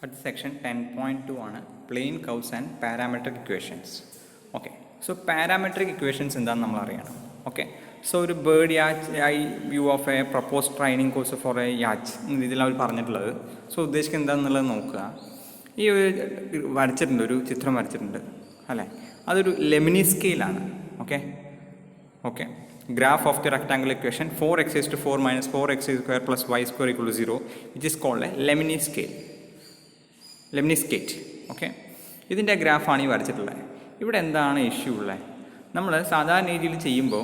At section 10.2 ആണ് plane curves and parametric equations. Okay, so parametric equations എന്താണെന്ന് നമ്മൾ അറിയണം. ഓക്കെ, സോ ഒരു ബേർഡ് യാച്ച് eye view of a propose training course for a yacht എന്ന രീതിയിലാണ് അവർ പറഞ്ഞിട്ടുള്ളത്. സോ ഉദ്ദേശിക്കുന്നത് എന്താണെന്നുള്ളത് നോക്കുക. ഈ ഒരു വരച്ചിട്ടുണ്ട്, ഒരു ചിത്രം വരച്ചിട്ടുണ്ട് അല്ലേ, അതൊരു ലെമിനി സ്കെയിലാണ്. Okay okay graph of the rectangular equation 4x raised to 4 minus 4x square plus y square equal to 0, which is called a lemni scale. Lemniscate. Okay, ഇതിൻ്റെ ഗ്രാഫാണ് ഈ വരച്ചിട്ടുള്ളത്. ഇവിടെ എന്താണ് ഇഷ്യൂ ഉള്ളത്? നമ്മൾ സാധാരണ രീതിയിൽ ചെയ്യുമ്പോൾ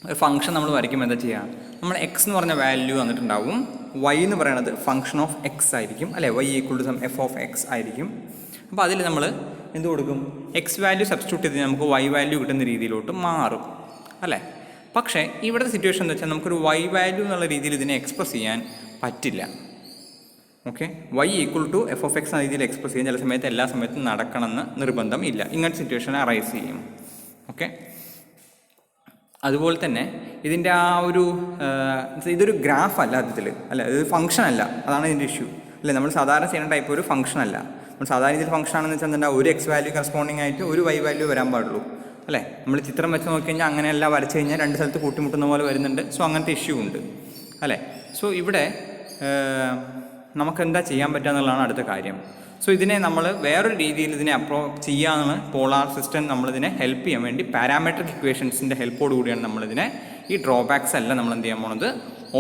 ഒരു ഫംഗ്ഷൻ നമ്മൾ വരയ്ക്കുമ്പോൾ എന്താ ചെയ്യുക? നമ്മൾ എക്സ് എന്ന് പറഞ്ഞ വാല്യൂ വന്നിട്ടുണ്ടാവും, വൈ എന്ന് പറയുന്നത് ഫംഗ്ഷൻ ഓഫ് എക്സ് ആയിരിക്കും അല്ലേ, y equal to some f of x ആയിരിക്കും. അപ്പോൾ അതിൽ നമ്മൾ എന്ത് കൊടുക്കും? എക്സ് വാല്യൂ സബ്സ്റ്റിറ്റ്യൂട്ട് ചെയ്ത് നമുക്ക് വൈ വാല്യൂ കിട്ടുന്ന രീതിയിലോട്ട് മാറും അല്ലേ. പക്ഷേ ഇവിടുത്തെ സിറ്റുവേഷൻ എന്താ വെച്ചാൽ നമുക്കൊരു വൈ വാല്യൂ എന്നുള്ള രീതിയിൽ ഇതിനെ എക്സ്പ്രസ് ചെയ്യാൻ പറ്റില്ല. Okay, y equal to f of x എന്ന രീതിയിൽ എക്സ്പ്രസ് ചെയ്യാൻ ചില സമയത്ത് എല്ലാ സമയത്തും നടക്കണമെന്ന് നിർബന്ധം ഇല്ല. ഇങ്ങനത്തെ സിറ്റുവേഷൻ അറൈസ് ചെയ്യും. ഓക്കെ, അതുപോലെ തന്നെ ഇതിൻ്റെ ആ ഒരു ഇതൊരു ഗ്രാഫ് അല്ല അതിൽ അല്ല, ഇത് ഫംഗ്ഷൻ അല്ല, അതാണ് ഇതിൻ്റെ ഇഷ്യൂ അല്ലേ. നമ്മൾ സാധാരണ ചെയ്യുന്ന ടൈപ്പ് ഒരു ഫംഗ്ഷൻ അല്ല. നമ്മൾ സാധാരണ ഇതിൽ ഫംഗ്ഷൻ ആണെന്ന് വെച്ചാൽ എന്താ, ഒരു എക്സ് വാല്യൂ കറസ്പോണ്ടിങ് ആയിട്ട് ഒരു വൈ വാല്യൂ വരാൻ പാടുള്ളൂ അല്ലേ. നമ്മൾ ചിത്രം വെച്ച് നോക്കി കഴിഞ്ഞാൽ അങ്ങനെയല്ല വരച്ച് കഴിഞ്ഞാൽ രണ്ട് സ്ഥലത്ത് കൂട്ടിമുട്ടുന്ന പോലെ വരുന്നുണ്ട്. സോ അങ്ങനത്തെ ഇഷ്യൂ ഉണ്ട് അല്ലേ. സോ ഇവിടെ നമുക്ക് എന്താ ചെയ്യാൻ പറ്റുക എന്നുള്ളതാണ് അടുത്ത കാര്യം. സോ ഇതിനെ നമ്മൾ വേറൊരു രീതിയിൽ ഇതിനെ ചെയ്യാമെന്ന് പോളാർ സിസ്റ്റം നമ്മളിതിനെ ഹെൽപ്പ് ചെയ്യാൻ വേണ്ടി പാരാമെട്രിക് ഇക്വേഷൻസിൻ്റെ ഹെൽപ്പോട് കൂടിയാണ് നമ്മളിതിനെ ഈ ഡ്രോബാക്സ് എല്ലാം നമ്മൾ എന്ത് ചെയ്യാൻ പോകുന്നത്,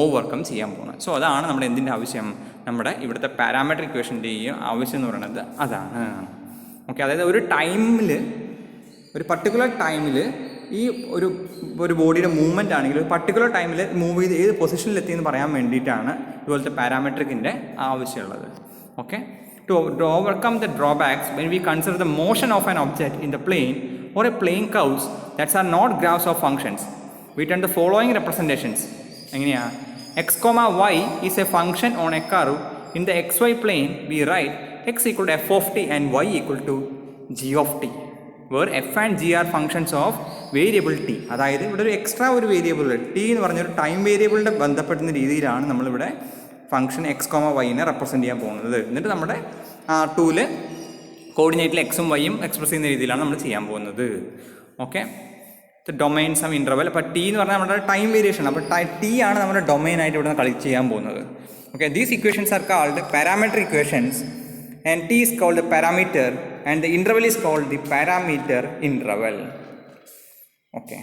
ഓവർകം ചെയ്യാൻ പോകുന്നത്. സോ അതാണ് നമ്മുടെ എന്തിൻ്റെ ആവശ്യം, നമ്മുടെ ഇവിടുത്തെ പാരാമെട്രിക് ഇക്വേഷൻ്റെ ഈ ആവശ്യം എന്ന് പറയുന്നത് അതാണ്. ഓക്കെ, അതായത് ഒരു ടൈമിൽ, ഒരു പർട്ടിക്കുലർ ടൈമിൽ ഈ ഒരു ബോഡിയുടെ മൂവ്മെൻ്റ് ആണെങ്കിൽ ഒരു പർട്ടിക്കുലർ ടൈമിൽ മൂവ് ചെയ്ത് ഏത് പൊസിഷനിലെത്തിയെന്ന് പറയാൻ വേണ്ടിയിട്ടാണ് ഇതുപോലത്തെ പാരാമെട്രിക്കിൻ്റെ ആവശ്യമുള്ളത്. Okay, to overcome the drawbacks when we consider the motion of an object in the plane or a plane curves that's are not graphs of functions we turn the following representations. എങ്ങനെയാണ്? X comma y is a function on a curve in the x y plane we write x equal to f of t and y equal to g of t, where f and g R functions of variable T. അതായത് ഇവിടെ ഒരു extra ഒരു variable T എന്ന് പറഞ്ഞൊരു time വേരിയബിളിൻ്റെ ബന്ധപ്പെടുന്ന രീതിയിലാണ് നമ്മളിവിടെ function X comma വൈനെ represent ചെയ്യാൻ പോകുന്നത്. എന്നിട്ട് നമ്മുടെ R2-ൽ കോർഡിനേറ്റിൽ എക്സും വൈയും എക്സ്പ്രസ് ചെയ്യുന്ന രീതിയിലാണ് നമ്മൾ ചെയ്യാൻ പോകുന്നത്. Okay, domain some interval. അപ്പോൾ ടി എന്ന് പറഞ്ഞാൽ നമ്മുടെ ടൈം വേരിയേഷൻ. അപ്പോൾ ടി ആണ് നമ്മുടെ ഡൊമൈനായിട്ട് ഇവിടെ നിന്ന് ചെയ്യാൻ പോകുന്നത്. Okay, these equations are called parametric equations and t is called the parameter and the interval is called the parameter interval. Okay,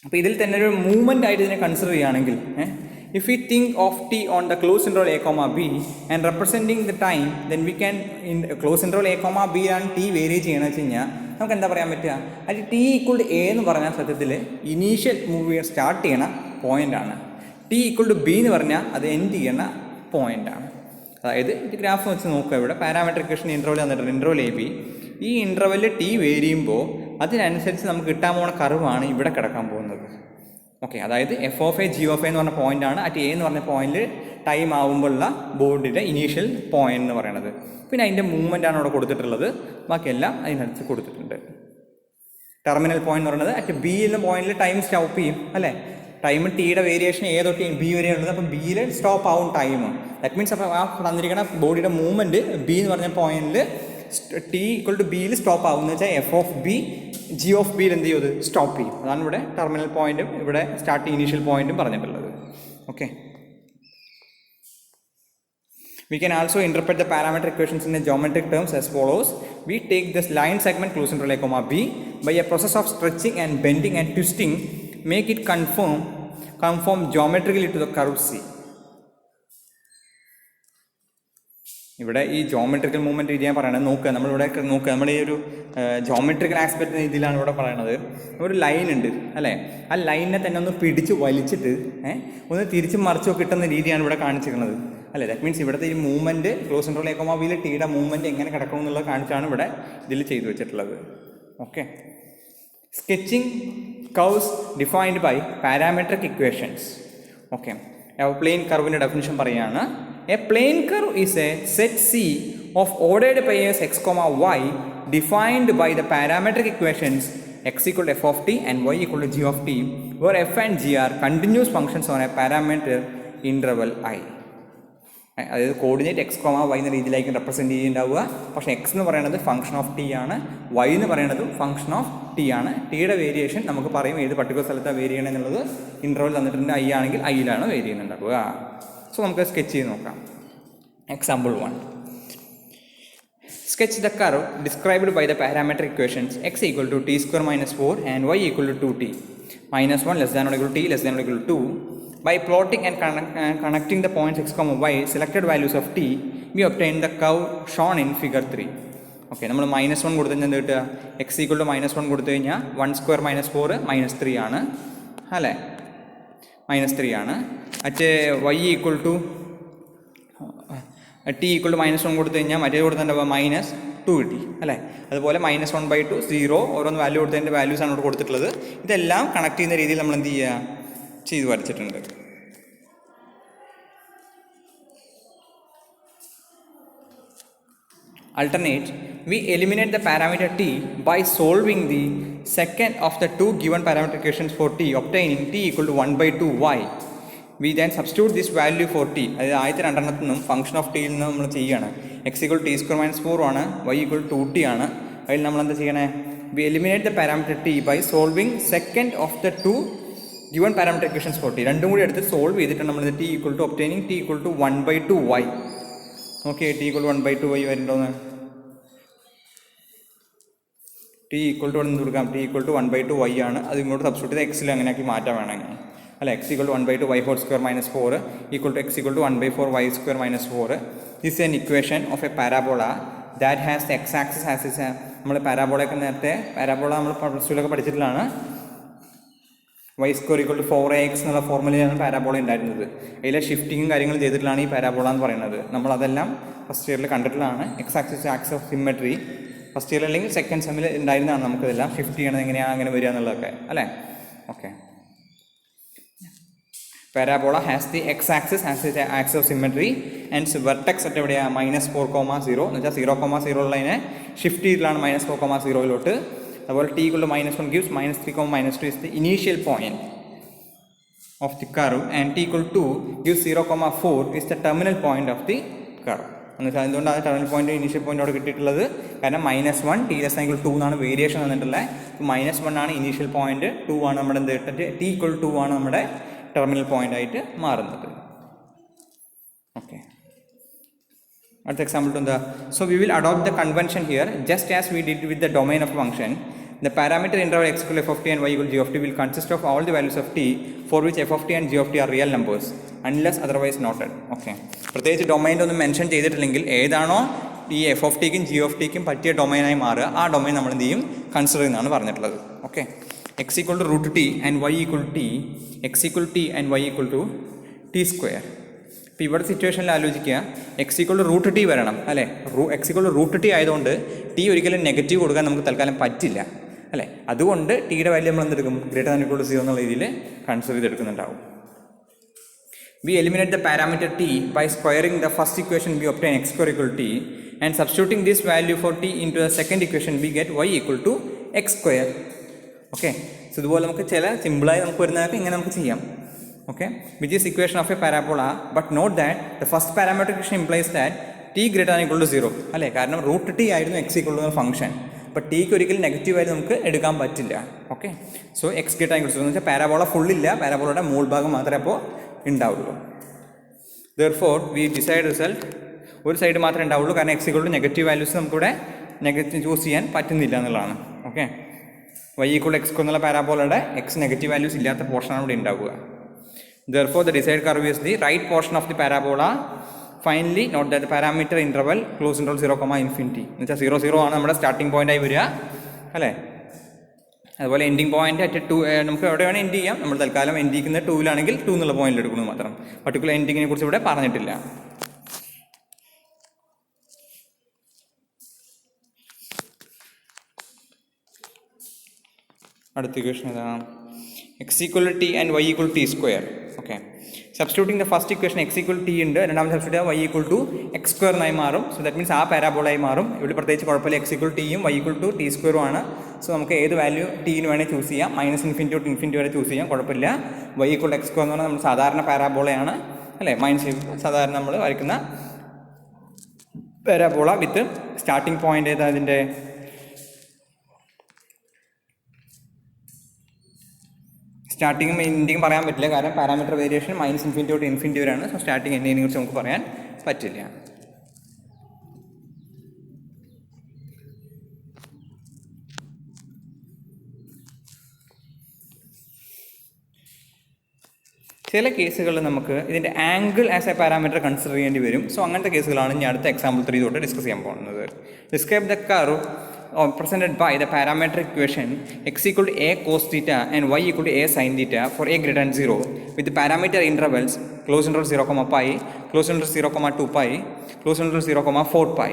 അപ്പോൾ ഇതിൽ തന്നെ ഒരു മൂവ്മെൻ്റ് ആയിട്ട് ഇതിനെ കൺസിഡർ ചെയ്യുകയാണെങ്കിൽ, if we think of t on the closed interval a comma b and representing the time, then we can in closed interval a comma b ആണ് t vary ചെയ്യണമെന്ന് വെച്ച് കഴിഞ്ഞാൽ നമുക്ക് എന്താ പറയാൻ പറ്റുക, അത് t ഈക്വൾ ടു എ എന്ന് പറഞ്ഞാൽ സത്യത്തിൽ ഇനീഷ്യൽ മൂവ് സ്റ്റാർട്ട് ചെയ്യണ പോയിൻ്റാണ്. t ഈക്വൾ ടു ബി എന്ന് പറഞ്ഞാൽ അത് എൻഡ് ചെയ്യണ പോയിൻ്റാണ്. അതായത് ഇത് ഗ്രാഫ് വെച്ച് നോക്കുക, ഇവിടെ പാരാമെട്രിക് ഇക്വേഷൻ ഇൻ്റർവൽ തന്നിട്ടുണ്ട്, ഇൻ്റർവൽ എ ബി. ഈ ഇൻ്റർവലിൽ ടി വേരി ചെയ്യുമ്പോൾ അതിനനുസരിച്ച് നമുക്ക് കിട്ടാൻ പോകുന്ന കർവാണ് ഇവിടെ കിടക്കാൻ പോകുന്നത്. ഓക്കെ, അതായത് F of A G of A എന്ന് പറഞ്ഞ പോയിൻ്റാണ് അറ്റ് എ എന്ന് പറഞ്ഞ പോയിന്റിൽ ടൈം ആകുമ്പോഴുള്ള ബോർഡിൻ്റെ ഇനീഷ്യൽ പോയിന്റ് എന്ന് പറയുന്നത്. പിന്നെ അതിൻ്റെ മൂവ്മെൻ്റാണ് അവിടെ കൊടുത്തിട്ടുള്ളത്, ബാക്കിയെല്ലാം അതിനനുസരിച്ച് കൊടുത്തിട്ടുണ്ട്. ടെർമിനൽ പോയിന്റ് എന്ന് പറയുന്നത് അറ്റ് ബി എന്ന പോയിന്റിൽ ടൈം സ്റ്റോപ്പ് ചെയ്യും അല്ലേ. ടൈം ടിയുടെ വേരിയേഷൻ എ തൊട്ട് ബി വരെയുള്ളത്. അപ്പോൾ ബിയിൽ സ്റ്റോപ്പ് ആവും ടൈം. ദാറ്റ് മീൻസ് അപ്പോൾ ആ തന്നിരിക്കുന്ന ബോഡിയുടെ മൂവ്മെൻറ്റ് ബി എന്ന് പറഞ്ഞ പോയിന്റിൽ ടി ഈക്വൽ ടു ബിയിൽ സ്റ്റോപ്പ് ആവും എന്ന് വെച്ചാൽ F of B G of ബിയിൽ എന്ത് ചെയ്യും, അത് സ്റ്റോപ്പ് ചെയ്യും. അതാണ് ഇവിടെ ടെർമിനൽ പോയിന്റും ഇവിടെ സ്റ്റാർട്ടിങ് ഇനീഷ്യൽ പോയിന്റും പറഞ്ഞിട്ടുള്ളത്. Okay, we can also interpret the parametric equations in the geometric terms as follows. We take this line segment close interval a comma b by a process of stretching and bending and twisting make it conform geometrically to the curve C. ഇവിടെ ഈ geometrical movement രീതി ഞാൻ പറയണത് നോക്കുക, നമ്മളിവിടെ നോക്കുക, നമ്മുടെ ഈ ഒരു ജോമെട്രിക്കൽ ആസ്പെക്ട് രീതിയിലാണ് ഇവിടെ പറയണത്. ഒരു ലൈൻ ഉണ്ട് അല്ലേ, ആ ലൈനിനെ തന്നെ ഒന്ന് പിടിച്ച് വലിച്ചിട്ട് ഒന്ന് തിരിച്ചും മറിച്ചോ കിട്ടുന്ന രീതിയാണ് ഇവിടെ കാണിച്ചിരിക്കുന്നത് അല്ലേ. ദാറ്റ് മീൻസ് ഇവിടുത്തെ ഈ movement close interval A comma ബിയിൽ ടിയുടെ മൂവ്മെൻറ്റ് എങ്ങനെ കിടക്കണം എന്നുള്ളത് കാണിച്ചാണ് ഇവിടെ ഇതിൽ ചെയ്തു വെച്ചിട്ടുള്ളത്. Okay, sketching curves defined by parametric equations. Okay, plane കർവിൻ്റെ ഡെഫിനിഷൻ പറയുകയാണ്. A plane curve is a set C of ordered pairs x comma y defined by the parametric equations x equal to f of t and y equal to g of t, where f and g are continuous functions on a parameter interval I. അതായത് coordinate X comma Y എന്ന രീതിയിലായിരിക്കും represent ചെയ്യുന്നുണ്ടാവുക. പക്ഷേ X എന്ന് പറയുന്നത് function of T ആണ്, Y എന്ന് പറയുന്നതും function of T ആണ്. ടിയുടെ വേരിയേഷൻ നമുക്ക് പറയും ഏത് പർട്ടിക്കുലർ സ്ഥലത്താണ് വേരി ചെയ്യണം എന്നുള്ളത്. ഇൻ്റർവൽ തന്നിട്ടുണ്ട് ഐ ആണെങ്കിൽ ഐയിലാണ് വേരി ചെയ്യുന്നുണ്ടാവുക. സോ നമുക്ക് സ്കെച്ച് ചെയ്ത് നോക്കാം. Example 1. Sketch the curve described by the parametric equations x equal to t square minus 4 and y equal to 2t minus 1 less than or equal to t less than or equal to 2. By plotting and connecting the points x, y selected values of t, we obtain the curve shown in figure 3. Okay, നമ്മൾ -1 കൊടുത്തു കഴിഞ്ഞാൽ എന്ത് കിട്ടുക? X equal to -1 കൊടുത്തു കഴിഞ്ഞാൽ 1 square -4 -3 ആണ് അല്ലേ? -3 ആണ്. മറ്റേ y equal to t equal to -1 കൊടുത്തു കഴിഞ്ഞാൽ മറ്റേ കൊടുത്തിട്ടുണ്ടാവുക -2 കിട്ടി അല്ലേ? അതുപോലെ -1/2 0 ഓരോന്ന് വാല്യൂ കൊടുത്തതിൻ്റെ വാല്യൂസാണ് ഇവിടെ കൊടുത്തിട്ടുള്ളത്. ഇതെല്ലാം കണക്ട് ചെയ്യുന്ന രീതിയിൽ നമ്മൾ എന്ത് ചെയ്യുക ചെയ്ത് വരച്ചിട്ടുണ്ട്. Alternate, we eliminate the parameter t by solving the second of the two given parameter equations for t, obtaining t equal to 1/2y. We then substitute this value for t. അതായത് ആദ്യത്തെ രണ്ടെണ്ണത്തിൽ നിന്നും ഫംഗ്ഷൻ ഓഫ് ടിയിൽ നിന്ന് നമ്മൾ ചെയ്യുകയാണ്. X equal T square -4 ആണ്, Y equal 2t ആണ്. അതിൽ നമ്മൾ എന്താ ചെയ്യണേ? We eliminate the parameter t by solving second of the two given parameter equations for t. രണ്ടും കൂടി എടുത്ത് സോൾവ് ചെയ്തിട്ട് നമ്മൾ t equal to obtaining t equal to 1/2y. Okay, t equal 1/2y വരുന്നുണ്ടോന്ന്? ടി ഈക്വൽ ടു എന്ത് കൊടുക്കാം? T equal to 1/2y ആണ്. അത് ഇങ്ങോട്ട് സബ്സ്റ്റിറ്റ്യൂട്ട് ചെയ്ത് എക്സിൽ അങ്ങനെയാക്കി മാറ്റാൻ വേണമെങ്കിൽ അല്ല. X equal to 1/2y whole square -4 equal to x equal to 1/4y square -4 is an equation of a parabola that has the x axis has is. നമ്മൾ പാരാബോളയൊക്കെ നേരത്തെ പാരാബോള നമ്മൾ പ്ലസ് ടുവിലൊക്കെ പഠിച്ചിട്ടുള്ളതാണ്. y square equal to 4ax എന്നുള്ള ഫോർമുലയാണ് parabola ഉണ്ടായിരുന്നത്. അതിലെ ഷിഫ്റ്റിങ്ങും കാര്യങ്ങളും ചെയ്തിട്ടുള്ളതാണ് ഈ പാരാബോള എന്ന് പറയുന്നത്. നമ്മളതെല്ലാം ഫസ്റ്റ് ഇയറിൽ കണ്ടിട്ടുള്ളതാണ്. X axis axis of symmetry first year അല്ലെങ്കിൽ സെക്കൻഡ് സെമ്മിൽ ഉണ്ടായിരുന്നതാണ്. നമുക്കിതെല്ലാം ഷിഫ്റ്റ് ചെയ്യണത് എങ്ങനെയാണ് അങ്ങനെ വരിക എന്നുള്ളതൊക്കെ അല്ലേ? Okay, parabola has the X axis has the axis of symmetry and vertex at എവിടെയാണ്? -4,0 എന്ന് വെച്ചാൽ 0,0 ഉള്ളതിനെ ഷിഫ്റ്റ് ചെയ്തിട്ടാണ് -4,0 അതുപോലെ t equal to -1 gives -3, -2 is the initial point of the curve and t equal to gives 0,4 is the terminal point of the curve. എന്നുവെച്ചാൽ എന്തുകൊണ്ടാണ് terminal point initial point അവിടെ കിട്ടിയിട്ടുള്ളത്? കാരണം -1 t less than equal to 2 എന്നാണ് variation വന്നിട്ടുള്ളത്. -1 ആണ് initial point, 2 ആണ് നമ്മുടെ എന്ത് ഇട്ടിട്ട് t equal to 2 ആണ് നമ്മുടെ ടെർമിനൽ പോയിന്റ് ആയിട്ട് മാറുന്നത്. ഓക്കെ, അടുത്ത എക്സാമ്പിൾ എന്താ? So we will adopt the convention here just as we did with the domain of function. The parameter interval x equal to f of t and y equal to g of t will consist of all the values of t for which f of t and g of t are real numbers unless otherwise noted. Okay, പ്രത്യേകിച്ച് ഡൊമൈനൊന്നും mention ചെയ്തിട്ടില്ലെങ്കിൽ ഏതാണോ ഈ F of ടിക്കും G of ടിക്കും പറ്റിയ ഡൊമൈനായി മാറുക ആ domain നമ്മൾ എന്ത് ചെയ്യും? കൺസിഡർ ചെയ്യുന്നതാണ് പറഞ്ഞിട്ടുള്ളത്. Okay, x equal to √t and y equal to t, x equal t and y equal to t square. ഇപ്പോൾ ഇവിടെ സിറ്റുവേഷനിൽ ആലോചിക്കുക, എക്സ് ഈക്വൽ ടു √t വരണം അല്ലേ? എക്സ് ഈക്വൽ ടു √t ആയതുകൊണ്ട് ടി ഒരിക്കലും നെഗറ്റീവ് കൊടുക്കാൻ നമുക്ക് തൽക്കാലം പറ്റില്ല അല്ലേ? അതുകൊണ്ട് ടിയുടെ വാല്യൂ നമ്മൾ എന്തെടുക്കും? ഗ്രേറ്റർ ദാൻ ഈക്വൽ ടു 0 എന്നുള്ള രീതിയിൽ കൺസിഡർ ചെയ്തെടുക്കുന്നുണ്ടാവും. We eliminate the parameter t by squaring the first equation we obtain x square equal t and substituting this value for t into the second equation we get y equal to x square. Okay, so ഇതുപോലെ നമുക്ക് ചില സിമ്പിളായി നമുക്ക് വരുന്നതൊക്കെ ഇങ്ങനെ നമുക്ക് ചെയ്യാം. Okay, which is equation of a parabola, but note that the first parametric equation implies that t greater than or equal to 0 അല്ലേ? കാരണം √t ആയിരുന്നു എക്സ് ഈക്വൽ ടു ഫംഗ്ഷൻ. അപ്പോൾ ടിക്ക് ഒരിക്കലും നെഗറ്റീവായിട്ട് നമുക്ക് എടുക്കാൻ പറ്റില്ല. Okay, so x greater than equal to 0 എന്ന് വെച്ചാൽ പാരാബോള ഫുള്ളില്ല, പാരാബോളയുടെ മുകൾ ഭാഗം മാത്രമേ അപ്പോൾ ഉണ്ടാവുള്ളൂ. Therefore we decide result ഒരു സൈഡ് മാത്രമേ ഉണ്ടാവുള്ളൂ, കാരണം x equal to negative values നമുക്കിവിടെ നെഗറ്റീവ് ചൂസ് ചെയ്യാൻ പറ്റുന്നില്ല എന്നുള്ളതാണ്. ഓക്കെ, വൈ ഈക്വൽ എക്സ് എന്നുള്ള പാരാബോളയുടെ എക്സ് നെഗറ്റീവ് വാല്യൂസ് ഇല്ലാത്ത പോർഷനാണ് ഇവിടെ ഉണ്ടാവുക. Therefore, the desired curve is the right portion of the parabola. Finally, note that the parameter interval close interval 0, infinity. എന്ന് വെച്ചാൽ 0, 0 ആണ് നമ്മുടെ സ്റ്റാർട്ടിംഗ് പോയിന്റ് ആയി വരിക അല്ലേ? അതുപോലെ എൻഡിങ് പോയിന്റ് അറ്റ് 2 നമുക്ക് എവിടെ വേണമെങ്കിൽ എൻഡ് ചെയ്യാം. നമ്മൾ തൽക്കാലം എൻഡ് ചെയ്യുന്നത് 2-ലാണെങ്കിൽ 2 എന്നുള്ള പോയിന്റിൽ എടുക്കുന്നത് മാത്രം. പർട്ടിക്കുലർ എൻഡിങ്ങിനെ കുറിച്ച് ഇവിടെ പറഞ്ഞിട്ടില്ല. അടുത്ത ഇക്വേഷൻ ഏതാണ്? x equal to t and y equal to t square. Okay, substituting the first equation x equal to t ഉണ്ട്, രണ്ടാമത്തെ substitute y equal to x square ആയി മാറും. സോ ദാറ്റ് മീൻസ് ആ പാരാബോളായി മാറും. ഇവിടെ പ്രത്യേകിച്ച് കുഴപ്പമില്ല, x equal to t യും y equal to t square ആണ്. സോ നമുക്ക് ഏത് വാല്യൂ ടിന് വേണേൽ ചൂസ് ചെയ്യാം, -∞ തൊട്ട് ഇൻഫിനിറ്റി വരെ ചൂസ് ചെയ്യാം, കുഴപ്പമില്ല. y equal to x square എന്ന് പറഞ്ഞാൽ നമ്മൾ സാധാരണ പാരാബോളയാണ് അല്ലേ? മൈനസ് സാധാരണ നമ്മൾ വരയ്ക്കുന്ന പാരാബോള വിത്ത് സ്റ്റാർട്ടിംഗ് പോയിന്റ് ഏതാ അതിൻ്റെ? സ്റ്റാർട്ടിങ്ങും എൻഡിങ്ങും പറയാൻ പറ്റില്ല, കാരണം പാരാമീറ്റർ വേരിയേഷൻ -∞ തൊട്ട് ഇൻഫിനിറ്റി വരെയാണ്. സോ സ്റ്റാർട്ടിങ് എൻഡിങ്ങിനെ കുറിച്ച് നമുക്ക് പറയാൻ പറ്റില്ല. ചില കേസുകളിൽ നമുക്ക് ഇതിൻ്റെ angle as A parameter consider ചെയ്യേണ്ടി വരും. സോ അങ്ങനത്തെ കേസുകളാണ് ഞാൻ അടുത്ത എക്സാമ്പിൾ 3 തൊട്ട് ഡിസ്കസ് ചെയ്യാൻ പോകുന്നത്. Describe the curve presented by the parametric equation x equal to a cos theta and y equal to a sin theta for a greater than 0 with the parameter intervals close interval 0, pi, close interval 0, 2 pi, close interval 0, 4 pi.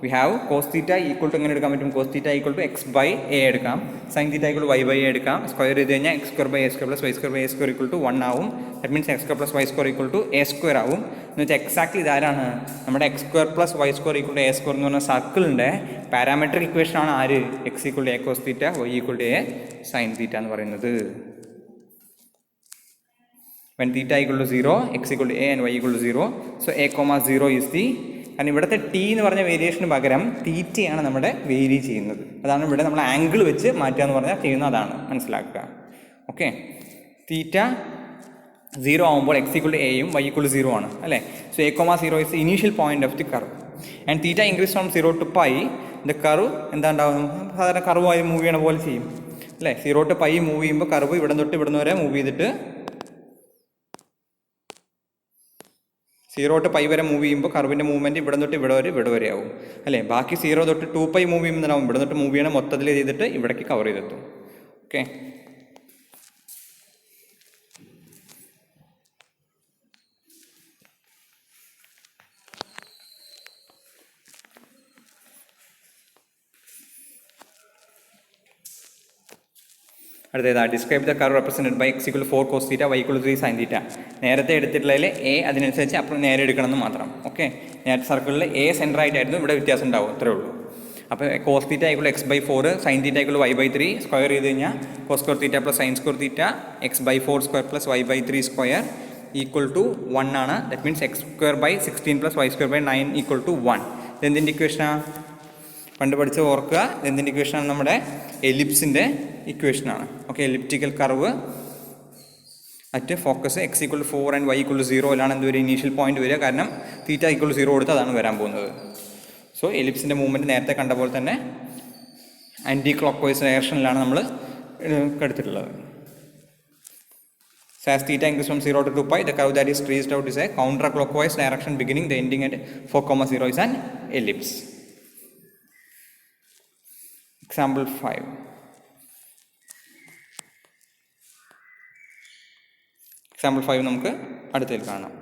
We have cos theta equal to എങ്ങനെ എടുക്കാൻ പറ്റും? cos theta equal to x by a എടുക്കാം, sin theta equal to y by a എടുക്കാം, square ചെയ്ത് കഴിഞ്ഞാൽ x square by a square plus y square by a square equal to 1 ആവും. That means x square plus y square equal to a square ആവും. എന്ന് വെച്ചാൽ exactly ഇതാരാണ്? നമ്മുടെ x square plus y square equal to a square എന്ന് പറഞ്ഞ സർക്കിളിൻ്റെ parametric equation ആണ് ആര്? x equal to a cos theta, y equal to a sin theta എന്ന് പറയുന്നത്. When theta equal to 0, x equal to a and y equal to 0, so a, 0 is the, കാരണം ഇവിടുത്തെ T എന്ന് പറഞ്ഞ variation പകരം തീറ്റയാണ് നമ്മുടെ വേരി ചെയ്യുന്നത്. അതാണ് ഇവിടെ നമ്മൾ ആംഗിൾ വെച്ച് മാറ്റുക എന്ന് പറഞ്ഞാൽ ചെയ്യുന്നത്, അതാണ് മനസ്സിലാക്കുക. ഓക്കെ, തീറ്റ 0 ആകുമ്പോൾ x equal to എയും y equal to 0 ആണ് അല്ലേ? So a, 0 is the initial point of the curve and theta increase from 0 to pi. the curve എന്താ ഉണ്ടാവും? സാധാരണ കർവായി മൂവ് ചെയ്യണ പോലെ ചെയ്യും അല്ലേ? 0 to pi മൂവ് ചെയ്യുമ്പോൾ കർവ് ഇവിടെ തൊട്ട് ഇവിടുന്ന് വരെ മൂവ് ചെയ്തിട്ട് 0 to pi വരെ മൂവ് ചെയ്യുമ്പോൾ കർവിൻ്റെ മൂവ്മെൻറ്റ് ഇവിടെ തൊട്ട് ഇവിടെ വരെ ആവും അല്ലേ? ബാക്കി 0 തൊട്ട് 2 മൂവ് ചെയ്യുമ്പോഴാവും ഇവിടെ തൊട്ട് മൂവ് ചെയ്യണം മൊത്തത്തിൽ ചെയ്തിട്ട് ഇവിടേക്ക് കവർ ചെയ്തെത്തും. ഓക്കെ, അടുത്തത് describe the curve represented by x equal to 4 cos theta, y equal to 3 sin theta. നേരത്തെ എടുത്തിട്ടുള്ളതിൽ എ അതിനനുസരിച്ച് അപ്പോൾ നേരെ എടുക്കണമെന്ന് മാത്രം. ഓക്കെ, നേരത്തെ സർക്കിളിൽ എ സെൻറ്റർ ആയിട്ടായിരുന്നു, ഇവിടെ വ്യത്യാസം ഉണ്ടാവും, അത്രേ ഉള്ളൂ. അപ്പോൾ cos theta equal x by 4, sin theta equal y by 3, square ചെയ്ത് കഴിഞ്ഞാൽ cos square theta plus sin square theta x by 4 square plus y by 3 square equal to 1 ആണ്. That means x square by 16 plus y square by 9 equal to 1. ഇതെന്തിൻ്റെ ഇക്വേഷനാണ്? പണ്ട് പഠിച്ച് ഓർക്കുക, ഇതെന്തിൻ്റെ ഇക്വേഷനാണ്? നമ്മുടെ എലിപ്സിൻ്റെ ഇക്വേഷനാണ്. Okay, elliptical curve at focus x equal to 4 and y equal to 0 ലാണ് എന്തൊരു ഇനീഷ്യൽ പോയിന്റ് വരിക, കാരണം തീറ്റ equal to 0 കൊടുത്ത് അതാണ് വരാൻ പോകുന്നത്. സോ എലിപ്സിൻ്റെ മൂവ്മെൻറ്റ് നേരത്തെ കണ്ട പോലെ തന്നെ ആൻറ്റി ക്ലോക്ക് വൈസ് ഡയറക്ഷനിലാണ് നമ്മൾ എടുത്തിട്ടുള്ളത്. So as theta increases from 0 to 2 pi, the curve that is traced out is a counterclockwise direction beginning the ending at 4, 0 is an ellipse. Example 5. Example 5 നമുക്ക് അടുത്തതിൽ കാണാം.